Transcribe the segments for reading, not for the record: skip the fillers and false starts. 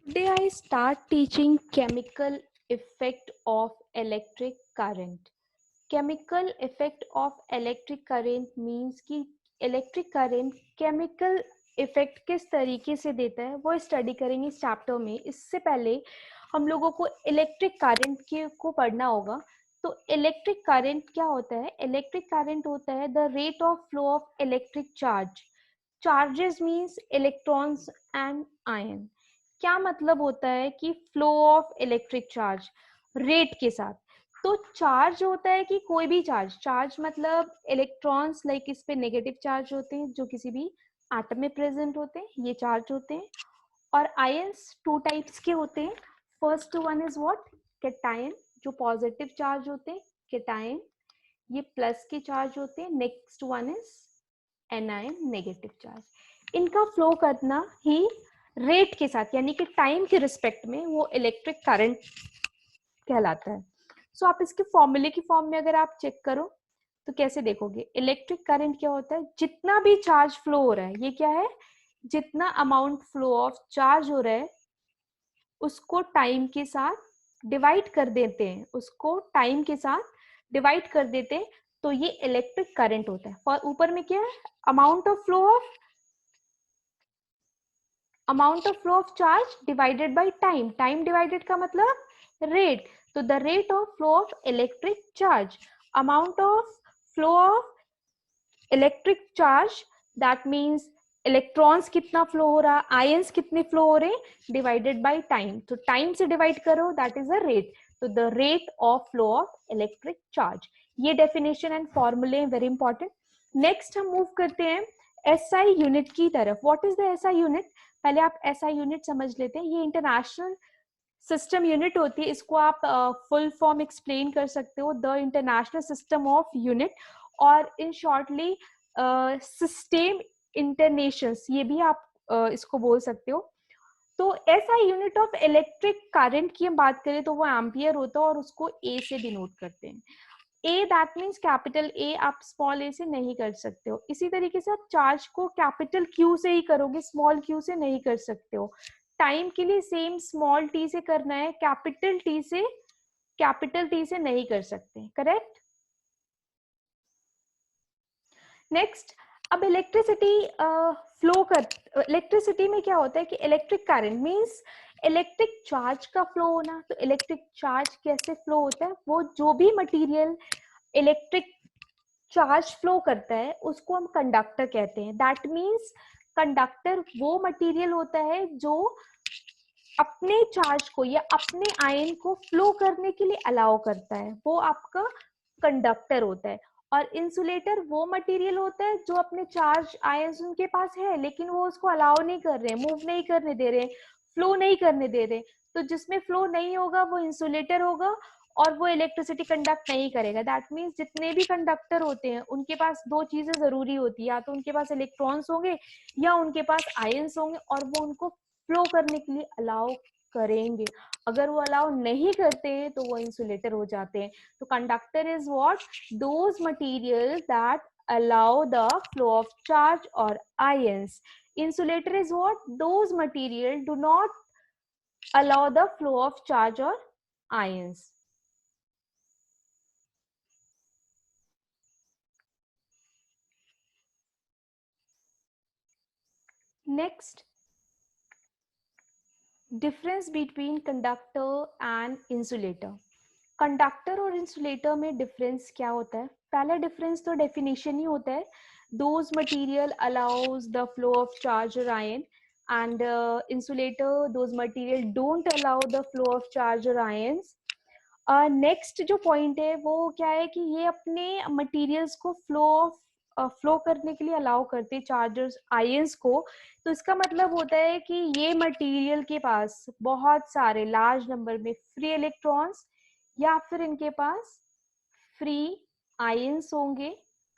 Today I start teaching chemical effect of electric current. Chemical effect of electric current means कि electric current chemical effect किस तरीके से देता है वो स्टडी करेंगे इस चैप्टर में। इससे पहले हम लोगों को इलेक्ट्रिक करंट को पढ़ना होगा। तो इलेक्ट्रिक करंट क्या होता है? इलेक्ट्रिक करंट होता है the rate of flow of electric charge. Charges means electrons and ion. क्या मतलब होता है कि flow of electric charge rate के साथ। तो चार्ज होता है कि कोई भी चार्ज, चार्ज मतलब इलेक्ट्रॉन्स, लाइक इस पे नेगेटिव चार्ज होते हैं जो किसी भी एटम में प्रेजेंट होते हैं, ये चार्ज होते हैं। और आयंस टू टाइप्स के होते हैं। First one is what? Cation, जो पॉजिटिव चार्ज होते हैं कैटायन, ये प्लस के चार्ज होते हैं। Next one is anion, negative charge. इनका फ्लो करना ही रेट के साथ यानी कि टाइम के रिस्पेक्ट में वो इलेक्ट्रिक करंट कहलाता है। सो आप इसके फॉर्मूले की फॉर्म में अगर आप चेक करो तो कैसे देखोगे? इलेक्ट्रिक करंट क्या होता है? जितना भी चार्ज फ्लो हो रहा है, ये क्या है? जितना अमाउंट फ्लो ऑफ चार्ज हो रहा है उसको टाइम के साथ डिवाइड कर देते हैं, उसको टाइम के साथ डिवाइड कर देते हैं, तो ये इलेक्ट्रिक करंट होता है। ऊपर में क्या है? Amount of flow of charge divided by time. Time divided का मतलब रेट। तो the rate of flow of electric charge, amount of flow of electric charge, that means electrons कितना फ्लो हो रहा, आयंस कितने फ्लो हो रहे, डिवाइडेड बाय टाइम। तो टाइम से डिवाइड करो, दैट इज द रेट। तो the rate of flow of electric charge. ये डेफिनेशन एंड फॉर्मूले वेरी इंपॉर्टेंट। नेक्स्ट हम मूव करते हैं एसआई यूनिट की तरफ। What is the SI unit? पहले आप एसआई यूनिट समझ लेते हैं। ये इंटरनेशनल सिस्टम यूनिट होती है। इसको आप फुल फॉर्म एक्सप्लेन कर सकते हो, the international system of unit, और इन शॉर्टली सिस्टम इंटरनेशंस, ये भी आप इसको बोल सकते हो। तो SI unit of electric current की हम बात करें तो वो एम्पियर होता है और उसको ए से डिनोट करते हैं। ए दैट मीन्स कैपिटल ए, आप स्मॉल ए से नहीं कर सकते हो। इसी तरीके से आप चार्ज को कैपिटल क्यू से ही करोगे, स्मॉल क्यू से नहीं कर सकते हो। टाइम के लिए सेम स्मॉल टी से करना है, कैपिटल टी से नहीं कर सकते। करेक्ट? नेक्स्ट, अब इलेक्ट्रिसिटी फ्लो कर, इलेक्ट्रिसिटी में क्या होता है कि electric current means electric charge का फ्लो होना। तो इलेक्ट्रिक चार्ज कैसे फ्लो होता है? वो जो भी मटेरियल इलेक्ट्रिक चार्ज फ्लो करता है उसको हम कंडक्टर कहते हैं। दैट मीन्स कंडक्टर वो मटेरियल होता है जो अपने चार्ज को या अपने आयन को फ्लो करने के लिए अलाउ करता है, वो आपका कंडक्टर होता है। और इंसुलेटर वो मटेरियल होता है जो अपने चार्ज आयंस उनके पास है लेकिन वो उसको अलाउ नहीं कर रहे, मूव नहीं करने दे रहे, फ्लो नहीं करने दे रहे। तो जिसमें फ्लो नहीं होगा वो इंसुलेटर होगा और वो इलेक्ट्रिसिटी कंडक्ट नहीं करेगा। दैट मीन्स जितने भी कंडक्टर होते हैं उनके पास दो चीजें जरूरी होती है, या तो उनके पास इलेक्ट्रॉन्स होंगे या उनके पास आयंस होंगे, और वो उनको फ्लो करने के लिए अलाउ करेंगे। अगर वो अलाउ नहीं करते तो वो इंसुलेटर हो जाते हैं। तो conductor is what? Those material that allow the flow of charge or ions. Insulator is what? Those material do not allow the flow of charge or ions. Next, difference between conductor and insulator. Conductor और insulator में difference क्या होता है? पहला difference तो definition ही होता है, those material allows the flow of charge और ion, and insulator those material don't allow the flow of charge और आयंस। नेक्स्ट जो पॉइंट है वो क्या है कि ये अपने मटेरियल्स को फ्लो करने के लिए अलाउ करते हैं, चार्जर्स आयंस को। तो इसका मतलब होता है कि ये मटेरियल के पास बहुत सारे लार्ज नंबर में फ्री इलेक्ट्रॉन्स या फिर इनके पास फ्री आयंस होंगे,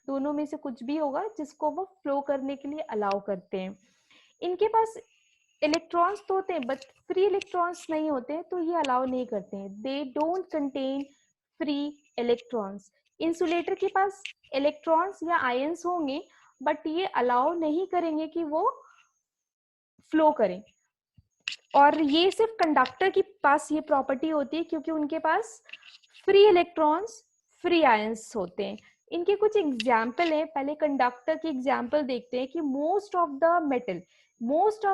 दोनों में से कुछ भी होगा जिसको वो फ्लो करने के लिए अलाउ करते हैं। इनके पास इलेक्ट्रॉन्स तो होते हैं बट फ्री इलेक्ट्रॉन्स नहीं होते, तो ये अलाउ नहीं करते हैं। They don't contain free electrons. Insulator के पास इलेक्ट्रॉन्स या आयंस होंगे बट ये अलाउ नहीं करेंगे कि वो फ्लो करें। और ये सिर्फ कंडक्टर के पास ये प्रॉपर्टी होती है क्योंकि उनके पास फ्री इलेक्ट्रॉन्स, फ्री आयंस होते हैं। इनके कुछ एग्जाम्पल हैं। पहले कंडक्टर की एग्जाम्पल देखते हैं कि मोस्ट ऑफ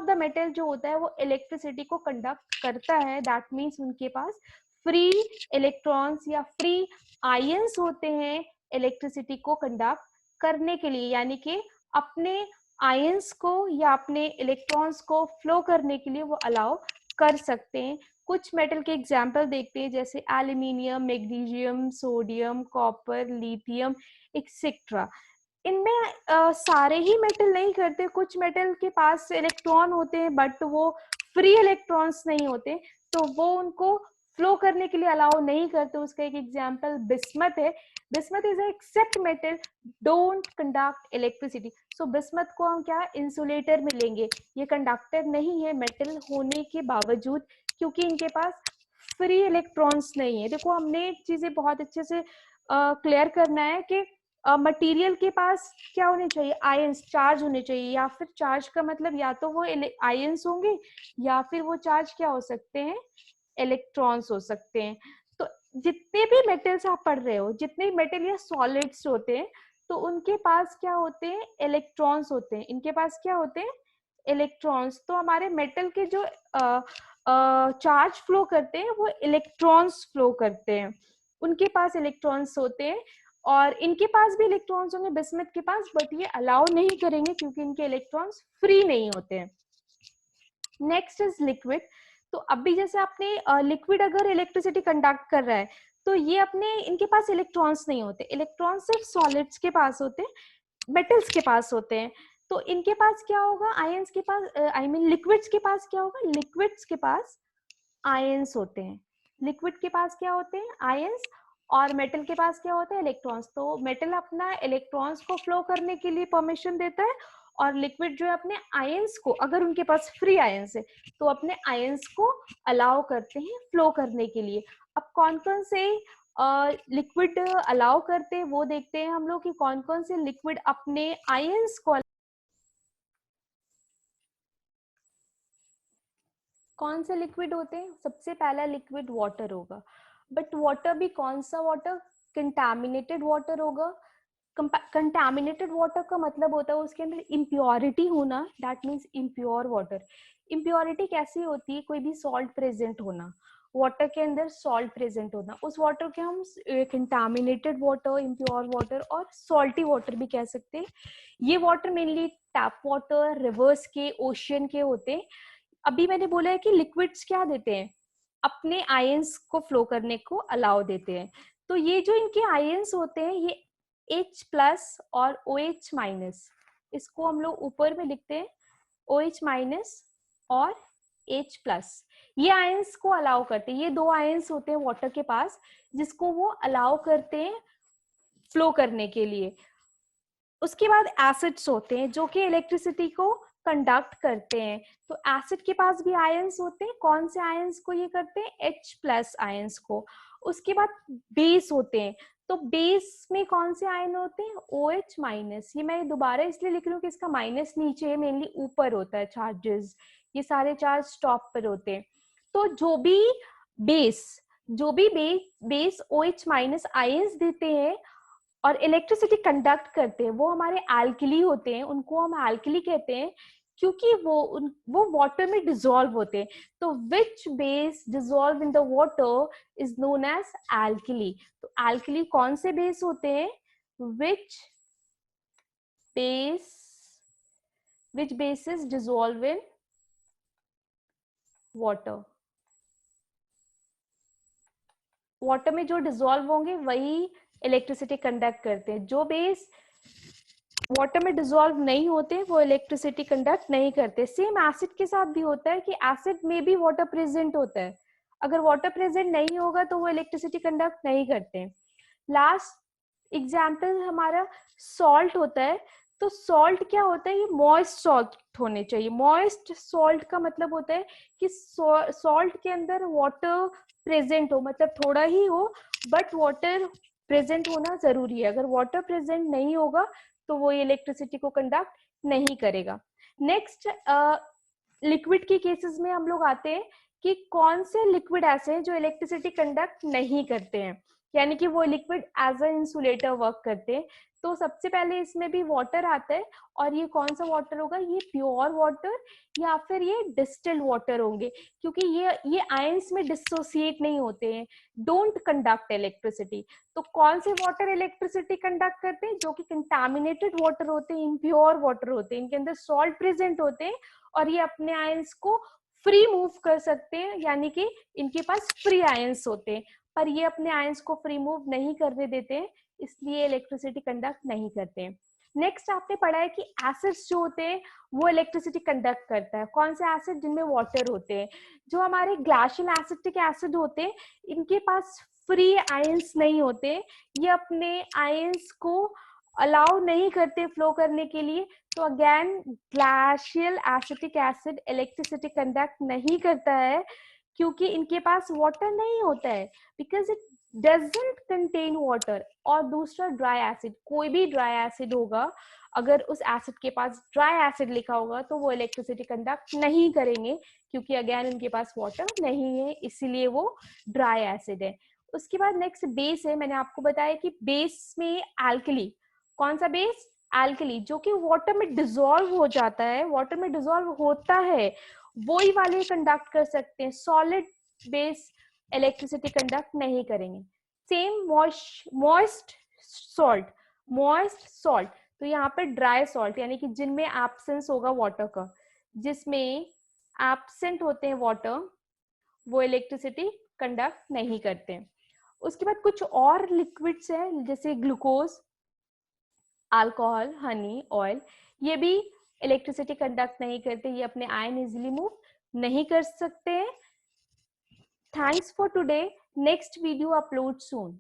द मेटल जो होता है वो इलेक्ट्रिसिटी को कंडक्ट करता है। दैट मीन्स उनके पास फ्री इलेक्ट्रॉन्स या फ्री आयंस होते हैं इलेक्ट्रिसिटी को कंडक्ट करने के लिए, यानी कि अपने आयंस को या अपने इलेक्ट्रॉन्स को फ्लो करने के लिए वो अलाउ कर सकते हैं। कुछ मेटल के एग्जाम्पल देखते हैं जैसे aluminium, magnesium, sodium, copper, lithium etcetera. इनमें सारे ही मेटल नहीं करते, कुछ मेटल के पास इलेक्ट्रॉन होते हैं बट वो फ्री इलेक्ट्रॉन्स नहीं होते, तो वो उनको फ्लो करने के लिए अलाउ नहीं करते। उसका एक एग्जाम्पल बिस्मथ है। Bismuth is except metal don't conduct electricity. So bismuth को हम क्या इंसुलेटर में लेंगे, ये कंडक्टर नहीं है मेटल होने के बावजूद, क्योंकि इनके पास फ्री इलेक्ट्रॉन्स नहीं है। देखो हमने चीजें बहुत अच्छे से क्लियर करना है कि मटेरियल के पास क्या होने चाहिए, आयंस, चार्ज होने चाहिए, या फिर चार्ज का मतलब या तो वो आयंस होंगे या फिर वो चार्ज क्या हो सकते हैं, इलेक्ट्रॉन्स हो सकते हैं। तो जितने भी मेटल्स आप पढ़ रहे हो, जितने मेटल या सॉलिड्स होते हैं, तो उनके पास क्या होते हैं, इलेक्ट्रॉन्स होते हैं। इनके पास क्या होते हैं, इलेक्ट्रॉन्स। तो हमारे मेटल के जो चार्ज फ्लो करते हैं वो इलेक्ट्रॉन्स फ्लो करते हैं, उनके पास इलेक्ट्रॉन्स होते हैं। और इनके पास भी इलेक्ट्रॉन्स होंगे बिस्मथ के पास, बट ये अलाउ नहीं करेंगे क्योंकि इनके इलेक्ट्रॉन्स फ्री नहीं होते हैं। Next is liquid. तो अभी जैसे आपने लिक्विड अगर इलेक्ट्रिसिटी कंडक्ट कर रहा है तो ये अपने, इनके पास इलेक्ट्रॉन्स नहीं होते। इलेक्ट्रॉन्स सिर्फ सॉलिड्स के पास होते हैं, मेटल्स के पास होते हैं। तो इनके पास क्या होगा, आयंस के पास, आई मीन लिक्विड्स के पास क्या होगा, लिक्विड्स के पास आयंस होते हैं। लिक्विड के पास क्या होते हैं, आयंस। और मेटल के पास क्या होता है, इलेक्ट्रॉन्स। तो मेटल अपना इलेक्ट्रॉन्स को फ्लो करने के लिए परमिशन देता है, और लिक्विड जो है अपने आयंस को, अगर उनके पास फ्री आयंस है तो अपने आयंस को अलाउ करते हैं फ्लो करने के लिए। अब कौन कौन से लिक्विड अलाउ करते हैं वो देखते हैं हम लोग कि कौन कौन से लिक्विड अपने आयंस को, कौन से लिक्विड होते हैं। सबसे पहला लिक्विड वाटर होगा, बट वाटर भी कौन सा वाटर, कंटामिनेटेड वाटर होगा। कंटामिनेटेड वाटर का मतलब होता है उसके अंदर इम्प्योरिटी होना, that means impure water. Impurity कैसी होती है, कोई भी सॉल्ट प्रेजेंट होना, वाटर के अंदर सॉल्ट प्रेजेंट होना, उस वाटर के हम कंटामिनेटेड वाटर, इम्प्योर वाटर और सॉल्टी वाटर भी कह सकते हैं। ये water mainly tap water, reverse के, ओशियन के होते हैं। अभी मैंने बोला है कि लिक्विड्स क्या देते हैं, अपने आयंस को फ्लो करने को अलाउ देते हैं। तो ये जो इनके आयंस होते हैं ये H प्लस और OH माइनस, इसको हम लोग ऊपर में लिखते हैं OH माइनस और H प्लस। ये आयंस को अलाउ करते हैं, ये दो आयंस होते हैं वाटर के पास जिसको वो अलाउ करते हैं फ्लो करने के लिए। उसके बाद एसिड्स होते हैं जो कि इलेक्ट्रिसिटी को कंडक्ट करते हैं। तो एसिड के पास भी आयंस होते हैं, कौन से आयंस को ये करते हैं, H प्लस आयंस को। उसके बाद बेस होते हैं, तो बेस में कौन से आयन होते हैं, OH माइनस। ये मैं दोबारा इसलिए लिख रही हूँ कि इसका माइनस नीचे है, मेनली ऊपर होता है चार्जेस, ये सारे चार्ज टॉप पर होते हैं। तो जो भी बेस OH माइनस आयंस देते हैं और इलेक्ट्रिसिटी कंडक्ट करते हैं वो हमारे एल्किली होते हैं, उनको हम एल्किली कहते हैं क्योंकि वो वाटर में डिसॉल्व होते हैं। तो which base dissolve in the water is known as alkali. तो एल्किली कौन से बेस होते हैं, which bases dissolve in water. Water में जो डिसॉल्व होंगे वही इलेक्ट्रिसिटी कंडक्ट करते हैं, जो बेस वाटर में डिसॉल्व नहीं होते वो इलेक्ट्रिसिटी कंडक्ट नहीं करते। सेम एसिड के साथ भी होता है कि एसिड में भी वाटर प्रेजेंट होता है, अगर वाटर प्रेजेंट नहीं होगा तो वो इलेक्ट्रिसिटी कंडक्ट नहीं करते। लास्ट एग्जाम्पल हमारा सॉल्ट होता है। तो सॉल्ट क्या होता है, ये मॉइस्ट सॉल्ट होने चाहिए। मॉइस्ट सॉल्ट का मतलब होता है कि सॉल्ट के अंदर वाटर प्रेजेंट हो, मतलब थोड़ा ही हो बट वाटर प्रेजेंट होना जरूरी है। अगर वाटर प्रेजेंट नहीं होगा तो वो इलेक्ट्रिसिटी को कंडक्ट नहीं करेगा। नेक्स्ट लिक्विड के केसेस में हम लोग आते हैं कि कौन से लिक्विड ऐसे हैं जो इलेक्ट्रिसिटी कंडक्ट नहीं करते हैं, यानी कि वो liquid as a insulator work करते हैं। तो सबसे पहले इसमें भी वाटर आता है, और ये कौन सा वाटर होगा, ये प्योर वाटर या फिर ये डिस्टिल्ड वाटर होंगे, क्योंकि ये आयंस में डिसोसिएट नहीं होते हैं, डोंट कंडक्ट इलेक्ट्रिसिटी। तो कौन से वाटर इलेक्ट्रिसिटी कंडक्ट करते हैं, जो कि कंटामिनेटेड वाटर होते हैं, इम्प्योर वाटर होते हैं, इनके अंदर सॉल्ट प्रेजेंट होते हैं और ये अपने आयंस को फ्री मूव कर सकते हैं, यानी कि इनके पास फ्री आयंस होते हैं, पर ये अपने आयंस को फ्री मूव नहीं करने देते हैं, इसलिए इलेक्ट्रिसिटी कंडक्ट नहीं करते हैं। नेक्स्ट आपने पढ़ा है कि एसिड्स जो होते हैं वो इलेक्ट्रिसिटी कंडक्ट करता है। कौन से एसिड, जिनमें वाटर होते हैं। जो हमारे ग्लाशियल एसिटिक एसिड होते हैं, इनके पास फ्री आयंस नहीं होते, ये अपने आयंस को अलाउ नहीं करते फ्लो करने के लिए। तो again glacial acetic acid electricity conduct नहीं करता है, क्योंकि इनके पास वाटर नहीं होता है, because it doesn't contain water. और दूसरा ड्राई एसिड, कोई भी ड्राई एसिड होगा, अगर उस एसिड के पास ड्राई एसिड लिखा होगा तो वो इलेक्ट्रिसिटी कंडक्ट नहीं करेंगे, क्योंकि अगेन उनके पास वाटर नहीं है, इसीलिए वो ड्राई एसिड है। उसके बाद नेक्स्ट बेस है। मैंने आपको बताया कि बेस में एल्कली, कौन सा बेस, एल्कली, जो कि वाटर में डिसॉल्व हो जाता है, वाटर में डिसॉल्व होता है, वही वाले कंडक्ट कर सकते हैं। सॉलिड बेस इलेक्ट्रिसिटी कंडक्ट नहीं करेंगे। Same moist salt, moist salt, तो यहाँ पे ड्राई सॉल्ट, यानी कि जिनमें एब्सेंस होगा वाटर का, जिसमें एब्सेंट होते हैं वाटर, वो इलेक्ट्रिसिटी कंडक्ट नहीं करते। उसके बाद कुछ और लिक्विड्स है, जैसे ग्लूकोज, अल्कोहल, हनी, ऑयल, ये भी इलेक्ट्रिसिटी कंडक्ट नहीं करते, ये अपने आयन इजीली मूव नहीं कर सकते हैं। Thanks for today, next video upload soon.